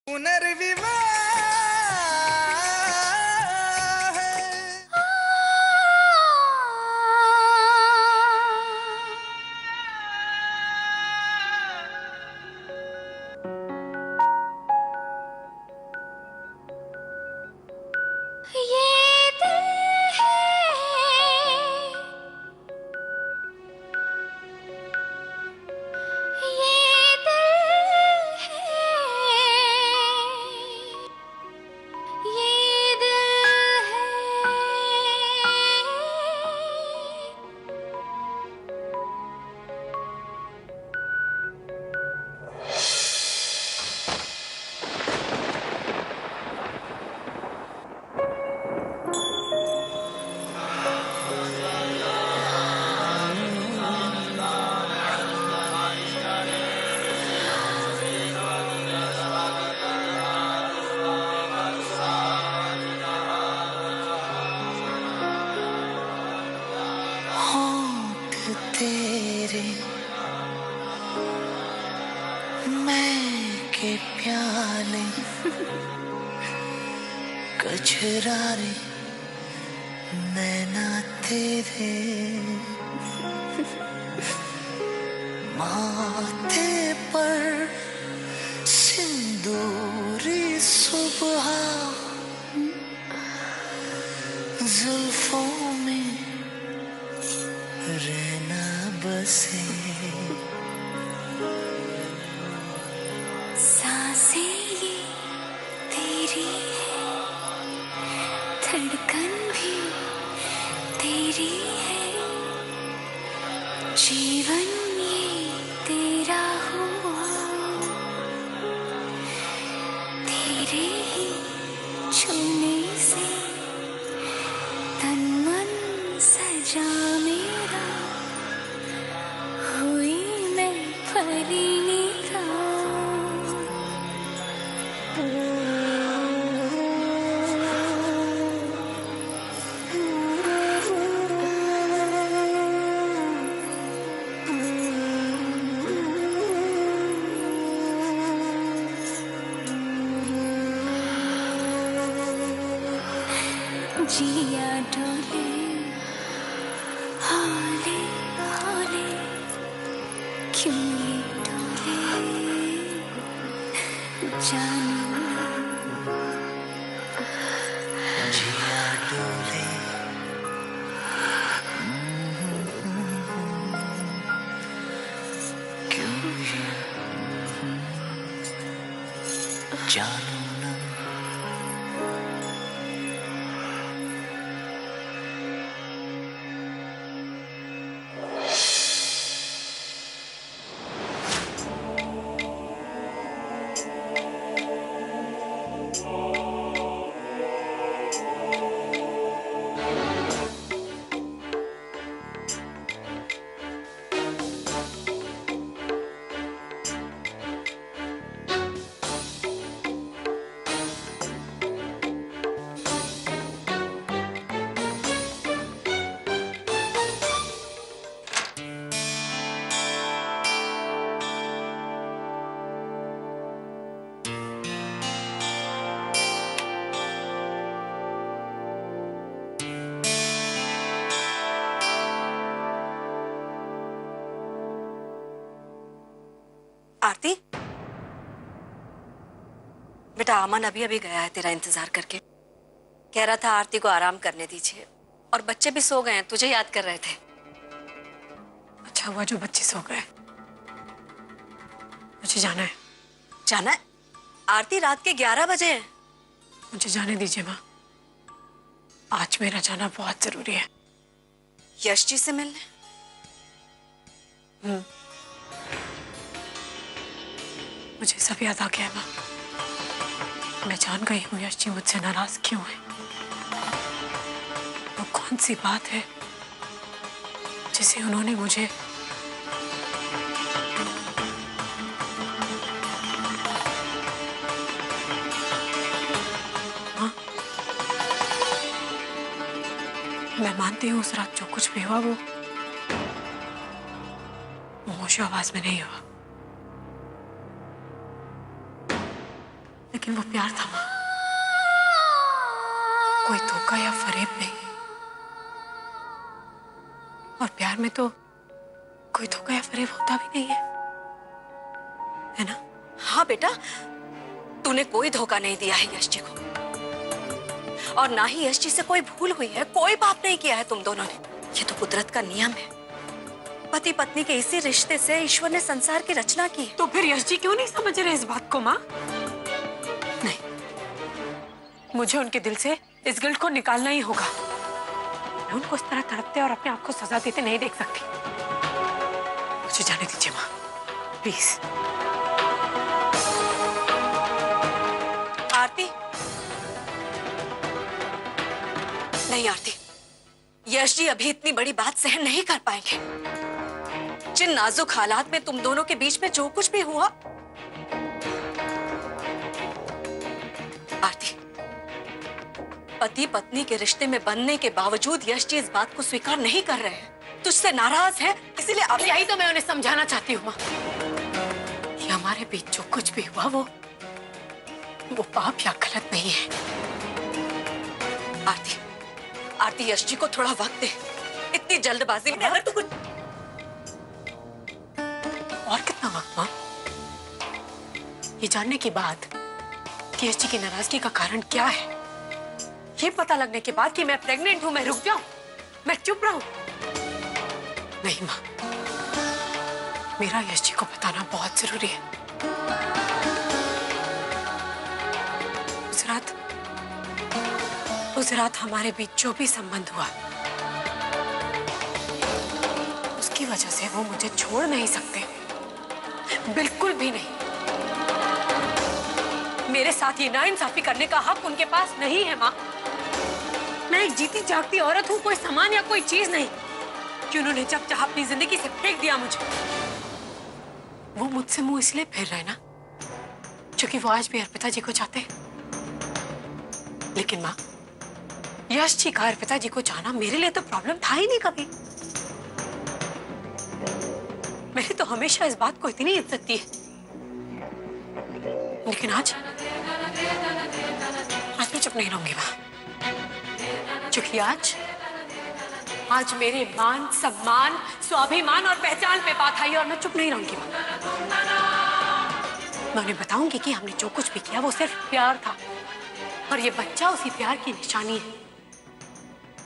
पुनर्विवाह तेरे मैं के प्याले कचरारे नैना तेरे माथे पर सिंदूरी सुबह जुल्फों में रहना बसे सांसें ये तेरी है, धड़कन भी तेरी है, जीवन ये तेरा हुआ, तेरे ही छूने से तन मन सजा मेरा, हुई मैं परिणीता। जिया डोले हौले हौले, क्यों ये डोले जानू जिया डोले क्यों ये जानू ना। आरती, बेटा अमन अभी अभी गया है तेरा इंतजार करके। कह रहा था आरती को आराम करने दीजिए, और बच्चे भी सो गए हैं, तुझे याद कर रहे थे। अच्छा हुआ जो बच्चे सो गए। मुझे जाना है। जाना है? आरती रात के 11 बजे है। मुझे जाने दीजिए माँ, आज मेरा जाना बहुत जरूरी है। यश जी से मिलने? मुझे सब याद आ गया है माँ। मैं जान गई हूँ यश जी मुझसे नाराज क्यों है। वो कौन सी बात है जिसे उन्होंने मुझे हाँ, मैं मानती हूँ उस रात जो कुछ भी हुआ वो होश आवाज में नहीं हुआ, लेकिन वो प्यार था माँ, कोई धोखा या फरेब नहीं। और प्यार में तो कोई धोखा या फरेब होता भी नहीं है ना? हाँ बेटा, तूने कोई धोखा नहीं दिया है यश जी को, और ना ही यश जी से कोई भूल हुई है, कोई पाप नहीं किया है तुम दोनों ने। ये तो कुदरत का नियम है। पति पत्नी के इसी रिश्ते से ईश्वर ने संसार की रचना की है। तो फिर यश जी क्यों नहीं समझ रहे इस बात को माँ? नहीं, मुझे उनके दिल से इस गिल्ट को निकालना ही होगा। मैं उनको इस तरह तड़पते और अपने आप को सजा देते नहीं देख सकती। मुझे जाने दीजिए माँ, प्लीज। आरती, नहीं आरती, यश जी अभी इतनी बड़ी बात सहन नहीं कर पाएंगे। जिन नाजुक हालात में तुम दोनों के बीच में जो कुछ भी हुआ। आरती, पति पत्नी के रिश्ते में बनने के बावजूद यश जी इस बात को स्वीकार नहीं कर रहे हैं, तुझसे नाराज है, इसीलिए अब यही तो मैं उन्हें समझाना चाहती हूँ माँ कि हमारे बीच जो कुछ भी हुआ वो पाप या गलत नहीं है। आरती, आरती, यश जी को थोड़ा वक्त दे। इतनी जल्दबाजी में अगर तू कुछ और कितना वक्त माँ? ये जानने के बाद कि यश जी की नाराजगी का कारण क्या है, ये पता लगने के बाद कि मैं प्रेग्नेंट हूं, मैं रुक जाऊं, मैं चुप रहूं? नहीं माँ, मेरा यश जी को बताना बहुत जरूरी है। उस रात हमारे बीच जो भी संबंध हुआ, उसकी वजह से वो मुझे छोड़ नहीं सकते, बिल्कुल भी नहीं। मेरे साथ ये नाइंसाफी करने का हक उनके पास नहीं है माँ। मैं एक जीती जागती औरत हूँ, कोई सामान या कोई चीज नहीं कि उन्होंने जब चाहा अपनी जिंदगी से फेंक दिया मुझे। वो मुझसे मुंह इसलिए फेर रहे ना क्योंकि वो आज भी अर्पिता जी को चाहते हैं। लेकिन माँ, यश जी का अर्पिता जी को जाना मेरे लिए तो प्रॉब्लम था ही नहीं कभी। मैंने तो हमेशा इस बात को इतनी इज्जत दी है, लेकिन आज मैं चुप नहीं रहूंगी माँ, क्योंकि आज मेरे मान, सम्मान, स्वाभिमान और पहचान पे बात आई और मैं चुप नहीं रहूंगी माँ। मैं उन्हें बताऊंगी कि हमने जो कुछ भी किया वो सिर्फ प्यार था और ये बच्चा उसी प्यार की निशानी है।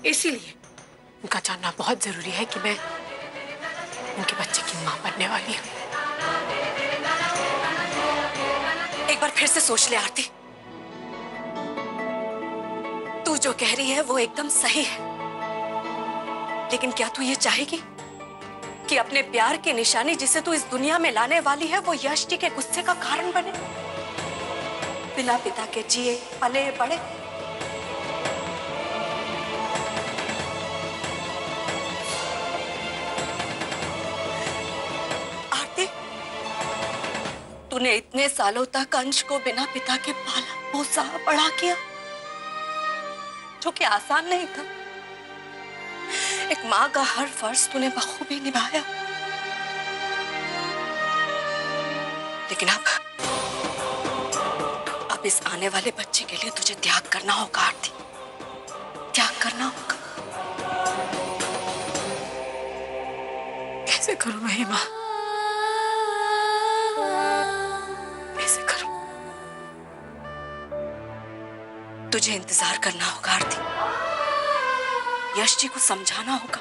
इसीलिए उनका जानना बहुत जरूरी है कि मैं उनके बच्चे की मां बनने वाली हूँ। एक बार फिर से सोच ले आरती, तू जो कह रही है वो एकदम सही है, लेकिन क्या तू ये चाहेगी कि अपने प्यार की निशानी जिसे तू इस दुनिया में लाने वाली है वो यश जी के गुस्से का कारण बने? बिना पिता के जिए पले बड़े, आरती, तूने इतने सालों तक अंश को बिना पिता के पाला पोसा बड़ा किया, जो कि आसान नहीं था। एक माँ का हर फर्ज तूने बखूबी निभाया, लेकिन अब इस आने वाले बच्चे के लिए तुझे त्याग करना होगा आरती, त्याग करना होगा। कैसे करूं मैं माँ, कैसे करूं? तुझे इंतजार करना होगा आरती, यश जी को समझाना होगा,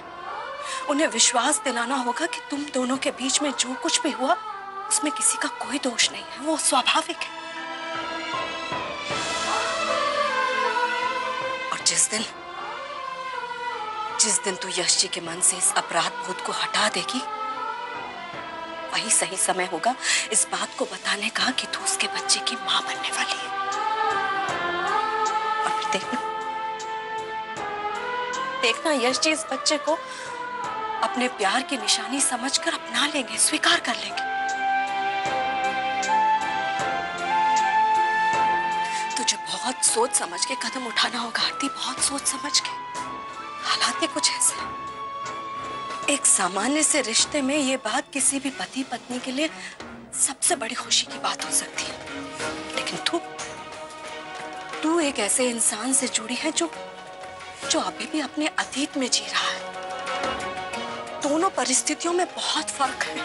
उन्हें विश्वास दिलाना होगा कि तुम दोनों के बीच में जो कुछ भी हुआ उसमें किसी का कोई दोष नहीं है, वो स्वाभाविक है। और जिस दिन तू यश जी के मन से इस अपराध बोध को हटा देगी, वही सही समय होगा इस बात को बताने का कि तू उसके बच्चे की मां बनने वाली है। और फिर देखना यश जी इस बच्चे को अपने प्यार की निशानी समझकर अपना लेंगे, स्वीकार कर लेंगे। तुझे बहुत सोच समझ के कदम उठाना होगा आरती, बहुत सोच समझ के। हालात ही कुछ ऐसे हैं। एक सामान्य से रिश्ते में ये बात किसी भी पति पत्नी के लिए सबसे बड़ी खुशी की बात हो सकती है, लेकिन तू एक ऐसे इंसान से जुड़ी है जो जो अभी भी अपने अतीत में जी रहा है। दोनों परिस्थितियों में बहुत फर्क है,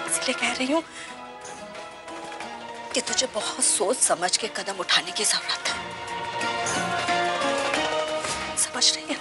इसलिए कह रही हूं कि तुझे बहुत सोच समझ के कदम उठाने की जरूरत है। समझ रही है?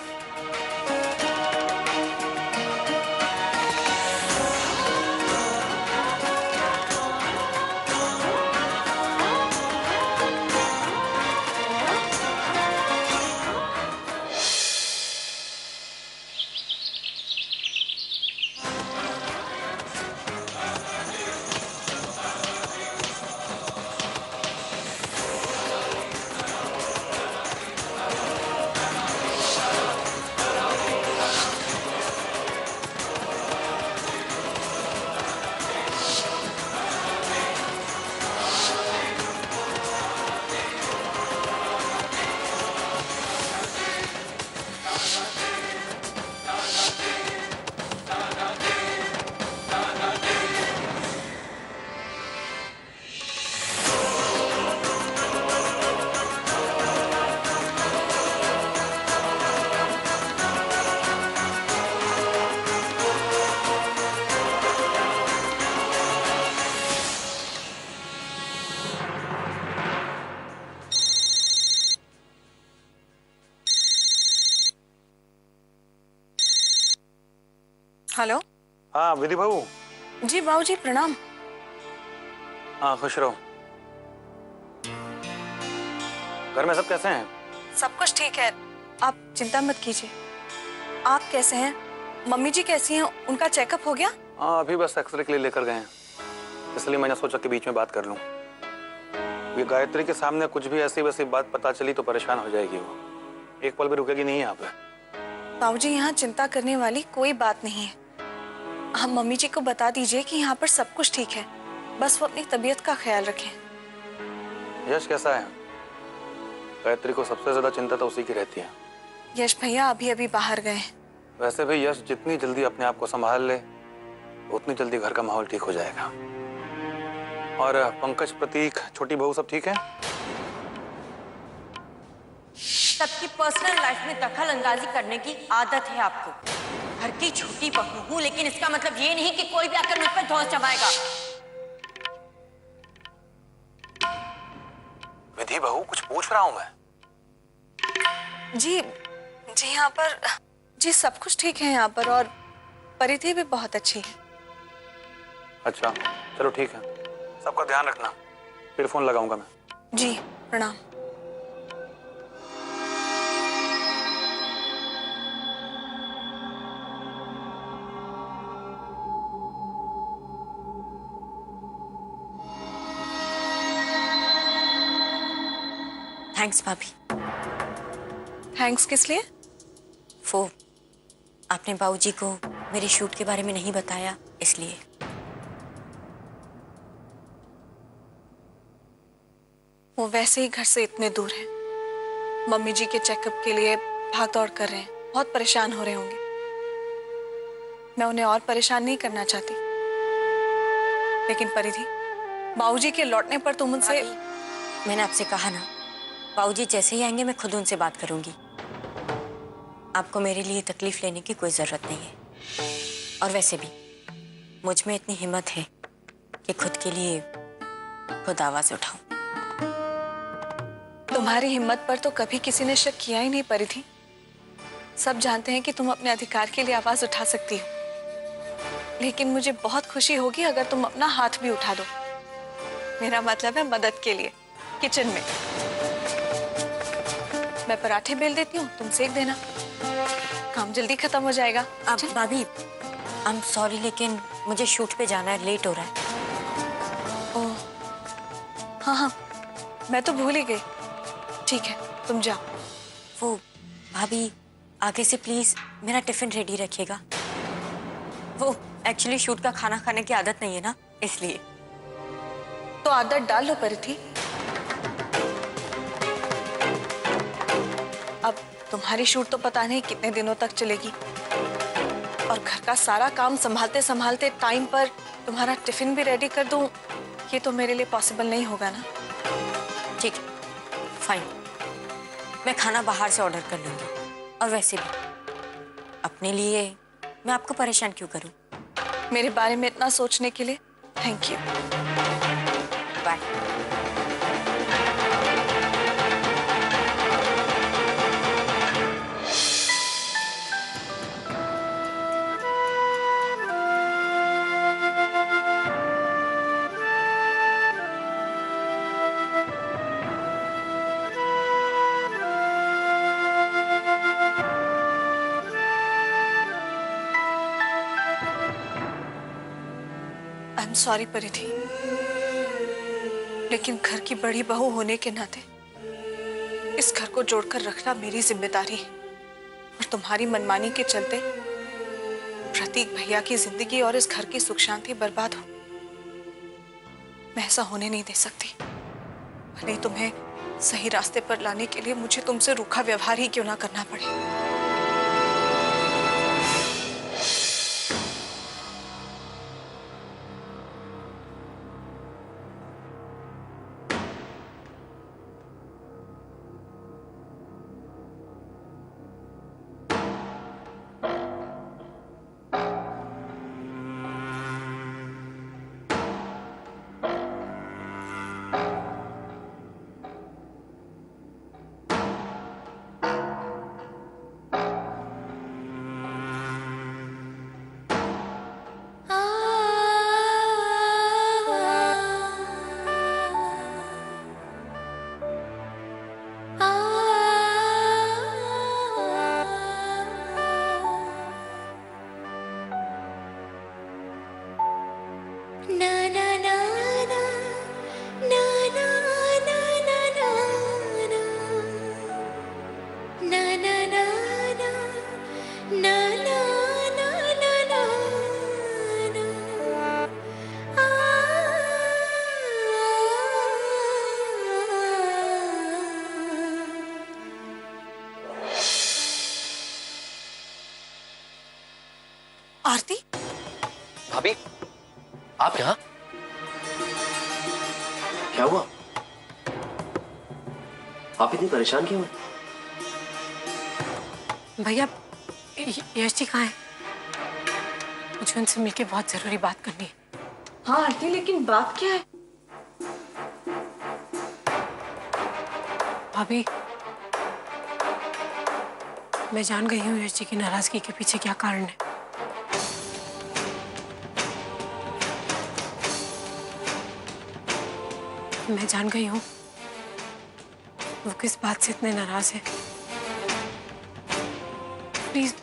हेलो। हाँ विधि बाबू। जी बाबू जी प्रणाम। हाँ खुश रहो। घर में सब कैसे हैं? सब कुछ ठीक है, आप चिंता मत कीजिए। आप कैसे हैं? मम्मी जी कैसी हैं? उनका चेकअप हो गया? हाँ अभी बस एक्सरे के लिए लेकर गए हैं, इसलिए मैंने सोचा कि बीच में बात कर लूं। ये गायत्री के सामने कुछ भी ऐसी वैसी बात पता चली तो परेशान हो जाएगी वो, एक पल भी रुकेगी नहीं यहाँ पे। बाबूजी यहाँ चिंता करने वाली कोई बात नहीं है। हम मम्मी जी को बता दीजिए कि यहाँ पर सब कुछ ठीक है, बस वो अपनी तबीयत का ख्याल रखें। यश कैसा है? गायत्री को सबसे ज्यादा चिंता तो उसी की रहती है। यश भैया अभी अभी बाहर गए हैं। वैसे भी यश जितनी जल्दी अपने आप को संभाल ले उतनी जल्दी घर का माहौल ठीक हो जाएगा। और पंकज, प्रतीक, छोटी बहू सब ठीक है? सबकी पर्सनल लाइफ में दखल अंदाजी करने की आदत है आपको। घर की छोटी बहू हूं, लेकिन इसका मतलब ये नहीं कि कोई भी आकर मुझ पर धौंस जमाएगा। विधि बहू, कुछ पूछ रहा हूं मैं। जी जी यहाँ पर जी सब कुछ ठीक है यहाँ पर, और परिधि भी बहुत अच्छी है। अच्छा चलो ठीक है, सबका ध्यान रखना, फिर फोन लगाऊंगा मैं। जी प्रणाम। थैंक्स भाभी। थैंक्स किस लिए? वो आपने बाबूजी को मेरे शूट के बारे में नहीं बताया, इसलिए। वो वैसे ही घर से इतने दूर हैं, मम्मी जी के चेकअप के लिए भाग दौड़ कर रहे हैं, बहुत परेशान हो रहे होंगे। मैं उन्हें और परेशान नहीं करना चाहती, लेकिन परिधि, बाबूजी के लौटने पर तुम उनसे। मैंने आपसे कहा ना, बाबूजी जैसे ही आएंगे मैं खुद उनसे बात करूंगी। आपको मेरे लिए तकलीफ लेने की कोई जरूरत नहीं है। और वैसे भी मुझ में इतनी हिम्मत है कि खुद के लिए खुद आवाज उठाऊं। तुम्हारी हिम्मत पर तो कभी किसी ने शक किया ही नहीं परिधि। सब जानते हैं कि तुम अपने अधिकार के लिए आवाज उठा सकती हो, लेकिन मुझे बहुत खुशी होगी अगर तुम अपना हाथ भी उठा दो। मेरा मतलब है मदद के लिए, किचन में। मैं पराठे बेल देती हूँ, तुम सेक देना, काम जल्दी खत्म हो जाएगा। अब भाभी, आई एम सॉरी, लेकिन मुझे शूट पे जाना है, लेट हो रहा है। ओह हाँ हाँ, मैं तो भूल ही गई। ठीक है तुम जाओ। वो भाभी, आगे से प्लीज मेरा टिफिन रेडी रखिएगा। वो एक्चुअली शूट का खाना खाने की आदत नहीं है ना, इसलिए। तो आदत डाल लो परिधि। अब तुम्हारी शूट तो पता नहीं कितने दिनों तक चलेगी, और घर का सारा काम संभालते संभालते टाइम पर तुम्हारा टिफिन भी रेडी कर दूं, ये तो मेरे लिए पॉसिबल नहीं होगा ना। ठीक है, फाइन, मैं खाना बाहर से ऑर्डर कर लूंगी। और वैसे भी अपने लिए मैं आपको परेशान क्यों करूं? मेरे बारे में इतना सोचने के लिए thank you. Bye. I am sorry Paridhi, लेकिन घर की बड़ी बहू होने के नाते इस घर को जोड़कर रखना मेरी जिम्मेदारी है। और तुम्हारी मनमानी के चलते प्रतीक भैया की जिंदगी और इस घर की सुख शांति बर्बाद हो, मैं ऐसा होने नहीं दे सकती। भले ही तुम्हें सही रास्ते पर लाने के लिए मुझे तुमसे रूखा व्यवहार ही क्यों ना करना पड़े। आरती, भाभी, आप यहाँ? क्या हुआ? आप इतनी परेशान क्यों हैं? भैया, यश जी कहाँ है? मुझे उनसे मिलके बहुत जरूरी बात करनी है। हाँ आरती, लेकिन बात क्या है? भाभी, मैं जान गई हूँ यश जी की नाराजगी के पीछे क्या कारण है। मैं जान गई हूँ वो किस बात से इतने नाराज है। प्लीज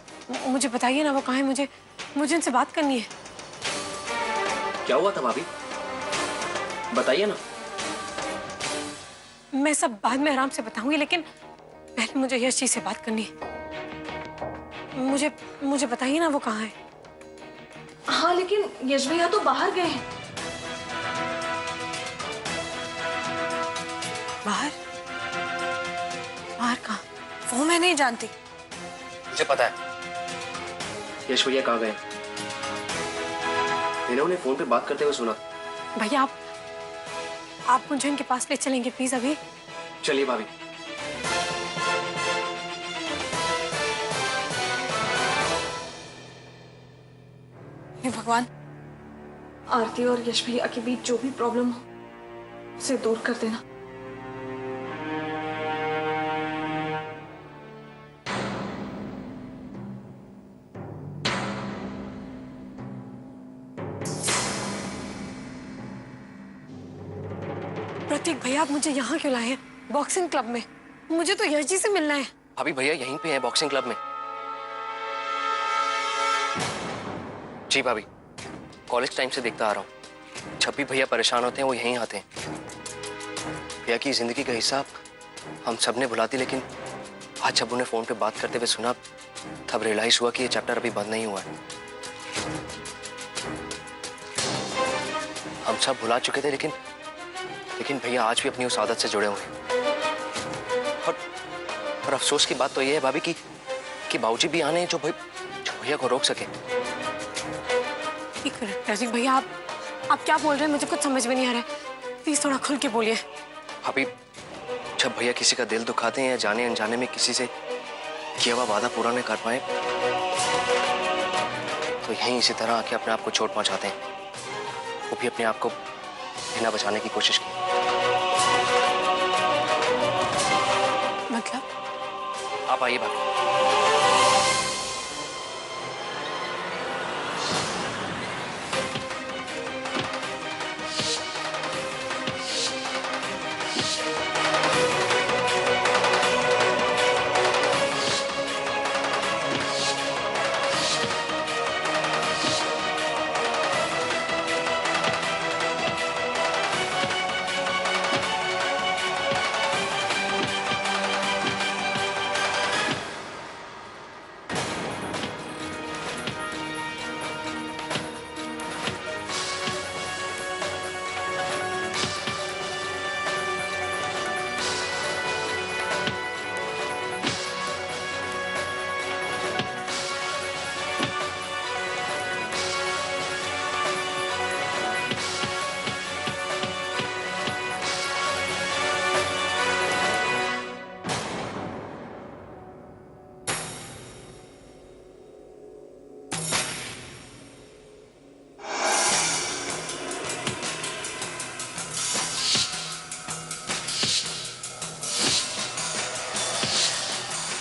मुझे बताइए ना, वो कहाँ है? मुझे उनसे बात करनी है। क्या हुआ था भाभी? बताइए ना। मैं सब बाद में आराम से बताऊंगी, लेकिन पहले मुझे यश जी से बात करनी है। मुझे बताइए ना वो कहाँ है। हाँ लेकिन यश भैया तो बाहर गए हैं। बाहर? बाहर कहाँ? वो मैं नहीं जानती। मुझे पता है यश भैया कहाँ गए। मैंने उन्हें फोन पे बात करते हुए सुना। भैया, आप मुझे उनके पास ले चलेंगे प्लीज अभी? चलिए भाभी। हे भगवान, आरती और यश भैया के बीच जो भी प्रॉब्लम हो उसे दूर कर देना। प्रतीक भैया, आप मुझे यहाँ क्यों लाए हैं? बॉक्सिंग क्लब में मुझे तो यश जी से मिलना है। भाभी, भैया यहीं पे है बॉक्सिंग क्लब में। जी भाभी, कॉलेज टाइम से देखता आ रहा हूँ, जब भी भैया परेशान होते हैं वो यहीं आते हैं। भैया की जिंदगी का हिस्सा हम सब ने भुला दी, लेकिन आज जब उन्हें फोन पे बात करते हुए सुना तब रियलाइज हुआ कि ये चैप्टर अभी बंद नहीं हुआ है। हम सब भुला चुके थे, लेकिन भैया आज भी अपनी उस आदत से जुड़े हुए हैं। और अफसोस की बात तो ये है भाभी कि बाबूजी भी आने जो भैया को रोक सके। प्रतीक भैया, आप क्या बोल रहे हैं? मुझे कुछ समझ में नहीं आ रहा है। प्लीज थोड़ा खुल के बोलिए। भाभी, जब भैया किसी का दिल दुखाते हैं या जाने अनजाने में किसी से किया हुआ वादा पूरा नहीं कर पाए तो यहीं इसी तरह आके अपने आप को चोट पहुंचाते हैं। वो भी अपने आप को बिना बचाने की कोशिश की। मतलब आप आइए भाभी।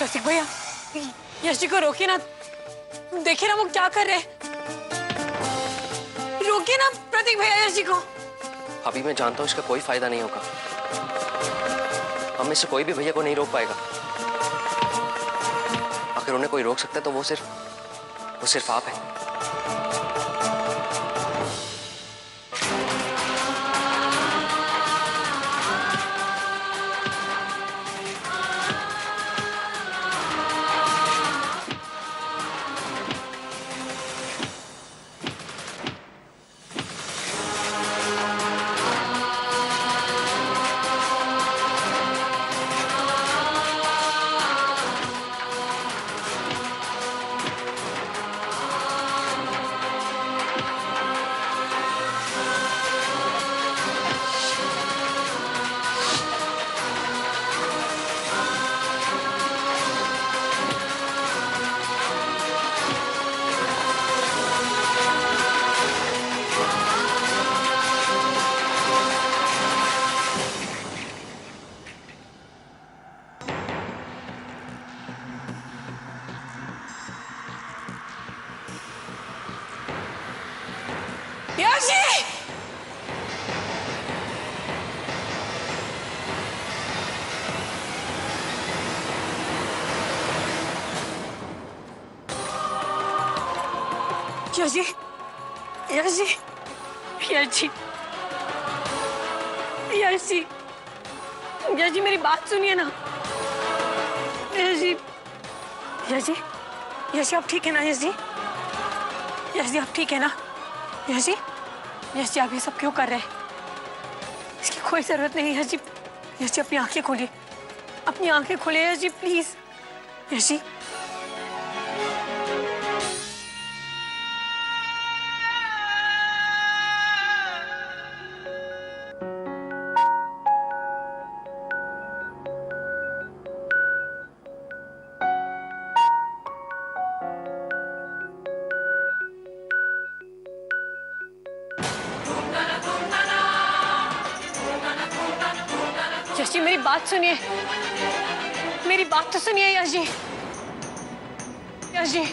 रसिक भैया, यश जी को रोकिए ना। देखिए ना वो क्या कर रहे हैं। रोकिए ना प्रतीक भैया यश जी को। अभी मैं जानता हूँ इसका कोई फायदा नहीं होगा। हम में से कोई भी भैया को नहीं रोक पाएगा। अगर उन्हें कोई रोक सकता है तो वो सिर्फ आप है। यश जी! यश जी! यश जी! यश जी! यश जी! यश जी मेरी बात सुनिए ना। यश जी! यश जी! यश जी आप ठीक है ना यश जी? यश जी आप ठीक है ना? यश जी! यश जी आप ये सब क्यों कर रहे हैं? इसकी कोई जरूरत नहीं यश जी। यश जी अपनी आंखें खोलिए, अपनी आंखें खोलिए यश जी प्लीज। यश जी यश जी मेरी बात सुनिए, मेरी बात तो सुनिए यश जी। यश जी